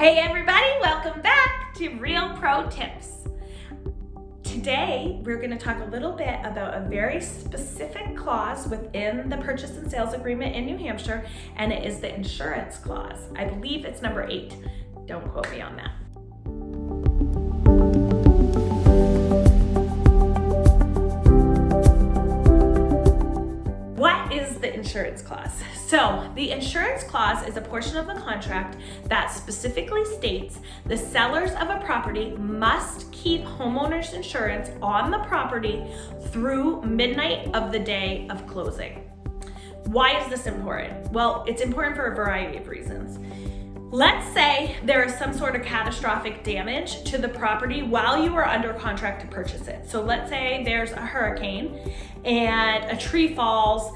Hey everybody, welcome back to Real Pro Tips. Today, we're going to talk a little bit about a very specific clause within the purchase and sales agreement in New Hampshire, and it is the insurance clause. I believe it's number 8. Don't quote me on that. What is the insurance clause? So the insurance clause is a portion of the contract that specifically states the sellers of a property must keep homeowners insurance on the property through midnight of the day of closing. Why is this important? Well, it's important for a variety of reasons. Let's say there is some sort of catastrophic damage to the property while you are under contract to purchase it. So let's say there's a hurricane and a tree falls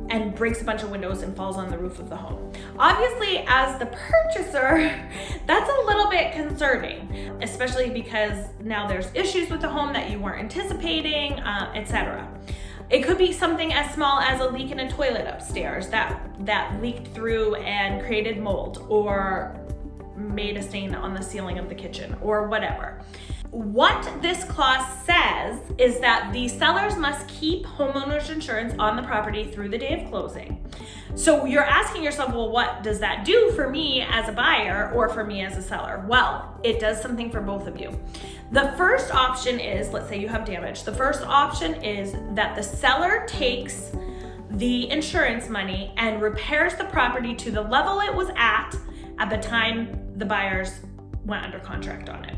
and breaks a bunch of windows and falls on the roof of the home. Obviously, as the purchaser, that's a little bit concerning, especially because now there's issues with the home that you weren't anticipating, etc. It could be something as small as a leak in a toilet upstairs that leaked through and created mold or made a stain on the ceiling of the kitchen or whatever. What this clause says is that the sellers must keep homeowners insurance on the property through the day of closing. So you're asking yourself, well, what does that do for me as a buyer or for me as a seller? Well, it does something for both of you. The first option is, let's say you have damage. The first option is that the seller takes the insurance money and repairs the property to the level it was at the time the buyers went under contract on it.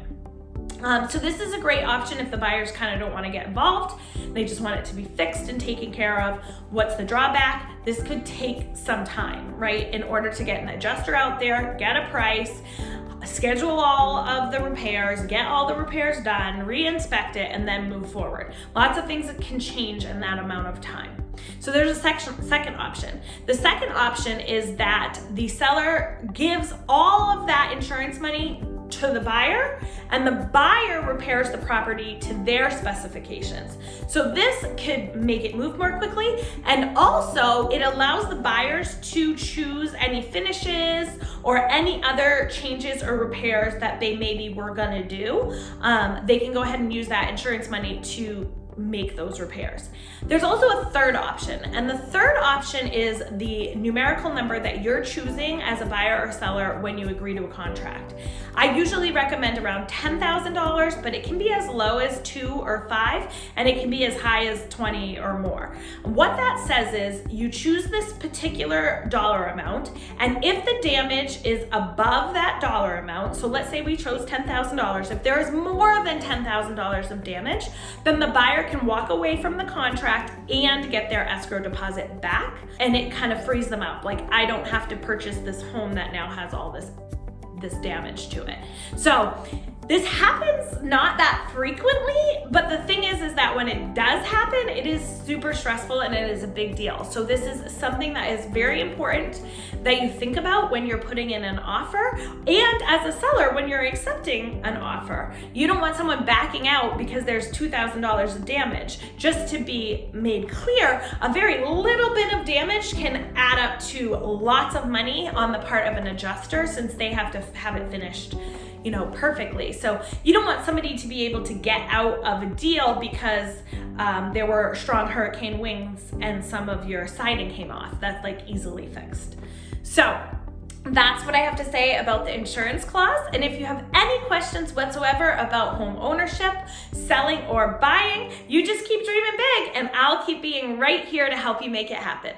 So this is a great option if the buyers kind of don't want to get involved. They just want it to be fixed and taken care of. What's the drawback? This could take some time, right? In order to get an adjuster out there, get a price, schedule all of the repairs, get all the repairs done, re-inspect it, and then move forward. Lots of things that can change in that amount of time. So there's a second option. The second option is that the seller gives all of that insurance money to the buyer, and the buyer repairs the property to their specifications. So this could make it move more quickly, and also it allows the buyers to choose any finishes or any other changes or repairs that they maybe were gonna do. They can go ahead and use that insurance money to make those repairs. There's also a third option, and the third option is the numerical number that you're choosing as a buyer or seller when you agree to a contract. I usually recommend around $10,000, but it can be as low as 2 or 5, and it can be as high as 20 or more. What that says is you choose this particular dollar amount, and if the damage is above that dollar amount, so let's say we chose $10,000, if there is more than $10,000 of damage, then the buyer can walk away from the contract and get their escrow deposit back, and it kind of frees them up. Like, I don't have to purchase this home that now has all this damage to it. So this happens not that frequently, but the thing is that when it does happen, it is super stressful and it is a big deal. So this is something that is very important that you think about when you're putting in an offer, and as a seller when you're accepting an offer. You don't want someone backing out because there's $2,000 of damage. Just to be made clear, a very little bit of damage can add up to lots of money on the part of an adjuster, since they have to have it finished perfectly. So you don't want somebody to be able to get out of a deal because there were strong hurricane winds and some of your siding came off. That's like easily fixed. So that's what I have to say about the insurance clause. And if you have any questions whatsoever about home ownership, selling, or buying, you just keep dreaming big, and I'll keep being right here to help you make it happen.